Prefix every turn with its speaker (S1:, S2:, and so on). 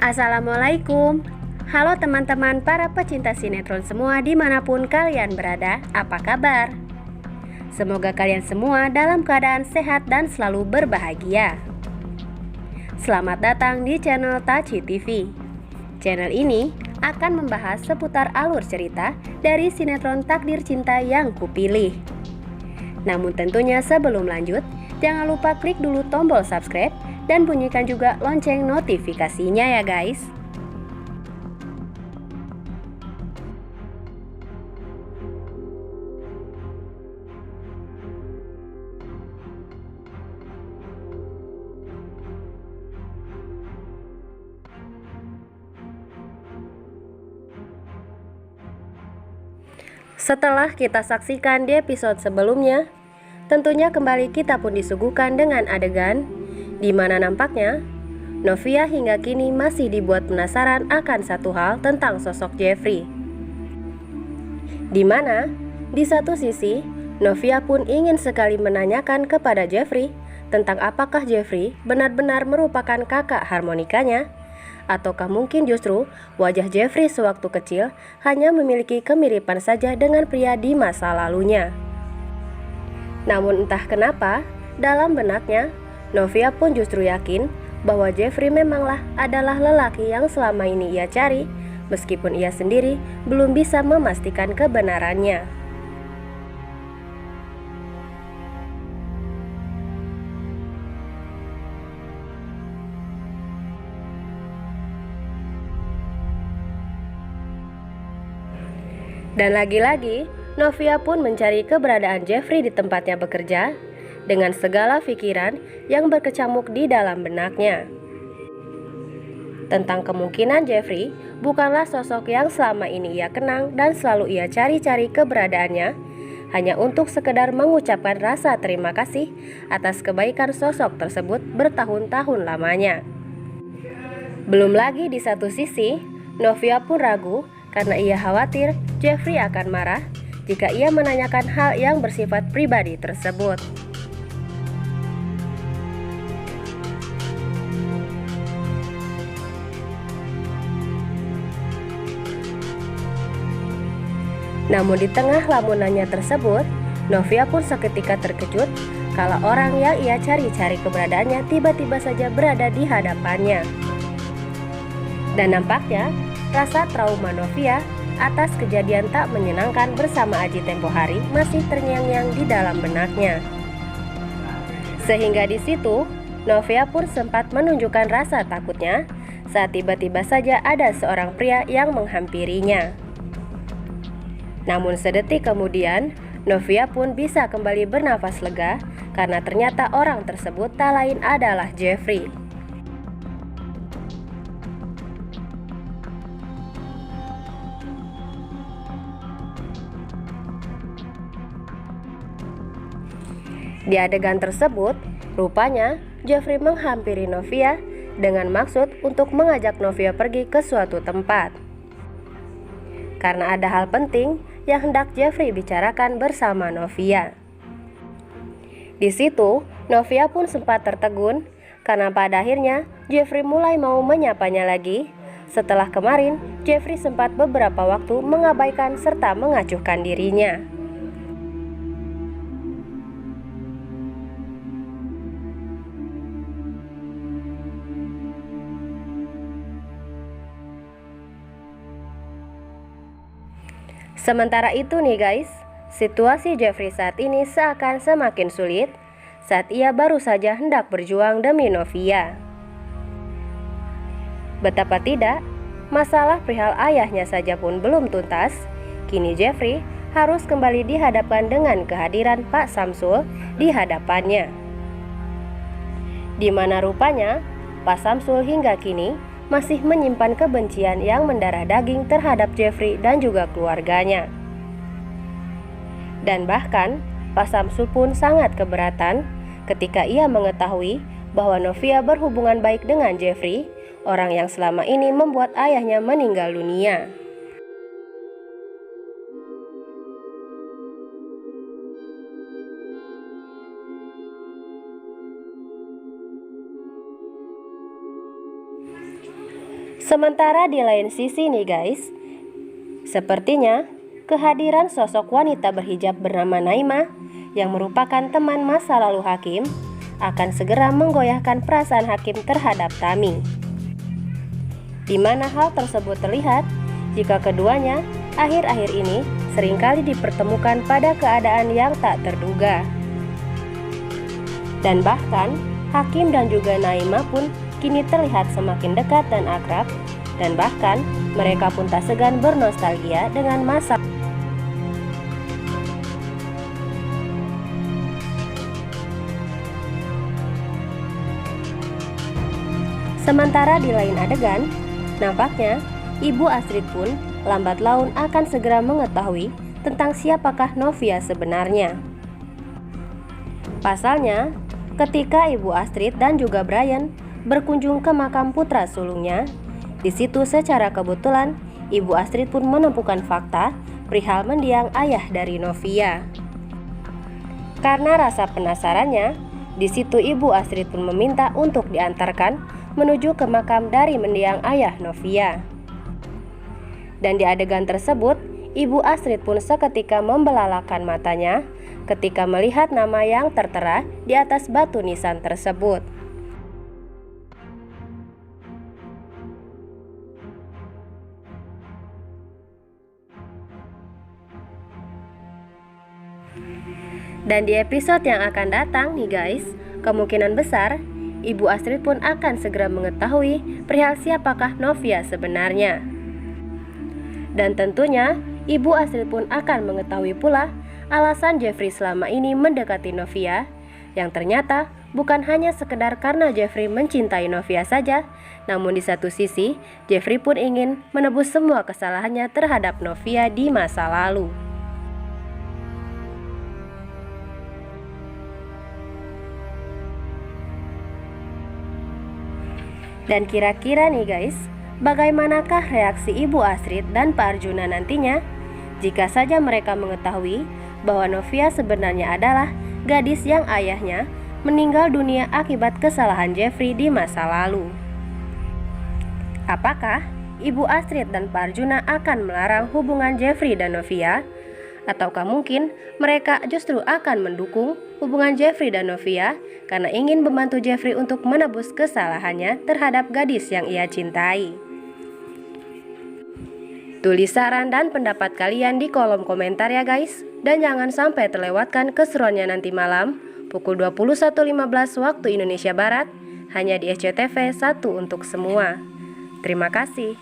S1: Assalamualaikum. Halo teman-teman para pecinta sinetron semua dimanapun kalian berada, apa kabar? Semoga kalian semua dalam keadaan sehat dan selalu berbahagia. Selamat datang di channel Taci TV. Channel ini akan membahas seputar alur cerita dari sinetron Takdir Cinta yang kupilih. Namun tentunya sebelum lanjut, jangan lupa klik dulu tombol subscribe dan bunyikan juga lonceng notifikasinya ya guys. Setelah kita saksikan di episode sebelumnya, tentunya kembali kita pun disuguhkan dengan adegan di mana nampaknya Novia hingga kini masih dibuat penasaran akan satu hal tentang sosok Jeffrey. Di mana di satu sisi Novia pun ingin sekali menanyakan kepada Jeffrey tentang apakah Jeffrey benar-benar merupakan kakak harmonikanya, ataukah mungkin justru wajah Jeffrey sewaktu kecil hanya memiliki kemiripan saja dengan pria di masa lalunya. Namun entah kenapa, dalam benaknya, Novia pun justru yakin bahwa Jeffrey memanglah adalah lelaki yang selama ini ia cari, meskipun ia sendiri belum bisa memastikan kebenarannya. Dan lagi-lagi, Novia pun mencari keberadaan Jeffrey di tempatnya bekerja dengan segala pikiran yang berkecamuk di dalam benaknya. Tentang kemungkinan Jeffrey bukanlah sosok yang selama ini ia kenang dan selalu ia cari-cari keberadaannya hanya untuk sekedar mengucapkan rasa terima kasih atas kebaikan sosok tersebut bertahun-tahun lamanya. Belum lagi di satu sisi, Novia pun ragu karena ia khawatir Jeffrey akan marah jika ia menanyakan hal yang bersifat pribadi tersebut. Namun di tengah lamunannya tersebut, Novia pun seketika terkejut kalau orang yang ia cari-cari keberadaannya tiba-tiba saja berada di hadapannya. Dan nampaknya rasa trauma Novia atas kejadian tak menyenangkan bersama Aji tempo hari masih terngiang-ngiang di dalam benaknya. Sehingga di situ, Novia pun sempat menunjukkan rasa takutnya saat tiba-tiba saja ada seorang pria yang menghampirinya. Namun sedetik kemudian, Novia pun bisa kembali bernafas lega karena ternyata orang tersebut tak lain adalah Jeffrey. Di adegan tersebut, rupanya Jeffrey menghampiri Novia dengan maksud untuk mengajak Novia pergi ke suatu tempat. Karena ada hal penting yang hendak Jeffrey bicarakan bersama Novia. Di situ, Novia pun sempat tertegun karena pada akhirnya Jeffrey mulai mau menyapanya lagi setelah kemarin Jeffrey sempat beberapa waktu mengabaikan serta mengacuhkan dirinya. Sementara itu nih guys, situasi Jeffrey saat ini seakan semakin sulit saat ia baru saja hendak berjuang demi Novia. Betapa tidak, masalah perihal ayahnya saja pun belum tuntas. Kini Jeffrey harus kembali dihadapkan dengan kehadiran Pak Samsul di hadapannya. Di mana rupanya Pak Samsul hingga kini masih menyimpan kebencian yang mendarah daging terhadap Jeffrey dan juga keluarganya. Dan bahkan Pak Samsul pun sangat keberatan ketika ia mengetahui bahwa Novia berhubungan baik dengan Jeffrey, orang yang selama ini membuat ayahnya meninggal dunia. Sementara di lain sisi nih guys, sepertinya kehadiran sosok wanita berhijab bernama Naimah yang merupakan teman masa lalu Hakim akan segera menggoyahkan perasaan Hakim terhadap Tami. Di mana hal tersebut terlihat jika keduanya akhir-akhir ini seringkali dipertemukan pada keadaan yang tak terduga. Dan bahkan Hakim dan juga Naimah pun kini terlihat semakin dekat dan akrab, dan bahkan mereka pun tak segan bernostalgia dengan masa. Sementara di lain adegan, nampaknya Ibu Astrid pun lambat laun akan segera mengetahui tentang siapakah Novia sebenarnya. Pasalnya, ketika Ibu Astrid dan juga Brian berkunjung ke makam putra sulungnya, di situ secara kebetulan Ibu Astrid pun menemukan fakta perihal mendiang ayah dari Novia. Karena rasa penasarannya, di situ Ibu Astrid pun meminta untuk diantarkan menuju ke makam dari mendiang ayah Novia. Dan di adegan tersebut, Ibu Astrid pun seketika membelalakan matanya ketika melihat nama yang tertera di atas batu nisan tersebut. Dan di episode yang akan datang nih guys, kemungkinan besar Ibu Astrid pun akan segera mengetahui perihal siapakah Novia sebenarnya. Dan tentunya Ibu Astrid pun akan mengetahui pula alasan Jeffrey selama ini mendekati Novia, yang ternyata bukan hanya sekedar karena Jeffrey mencintai Novia saja, namun di satu sisi Jeffrey pun ingin menebus semua kesalahannya terhadap Novia di masa lalu. Dan kira-kira nih guys, bagaimanakah reaksi Ibu Astrid dan Pak Arjuna nantinya jika saja mereka mengetahui bahwa Novia sebenarnya adalah gadis yang ayahnya meninggal dunia akibat kesalahan Jeffrey di masa lalu? Apakah Ibu Astrid dan Pak Arjuna akan melarang hubungan Jeffrey dan Novia? Ataukah mungkin mereka justru akan mendukung hubungan Jeffrey dan Novia karena ingin membantu Jeffrey untuk menebus kesalahannya terhadap gadis yang ia cintai? Tulis saran dan pendapat kalian di kolom komentar ya guys. Dan jangan sampai terlewatkan keseruannya nanti malam pukul 21.15 waktu Indonesia Barat hanya di SCTV 1 untuk semua. Terima kasih.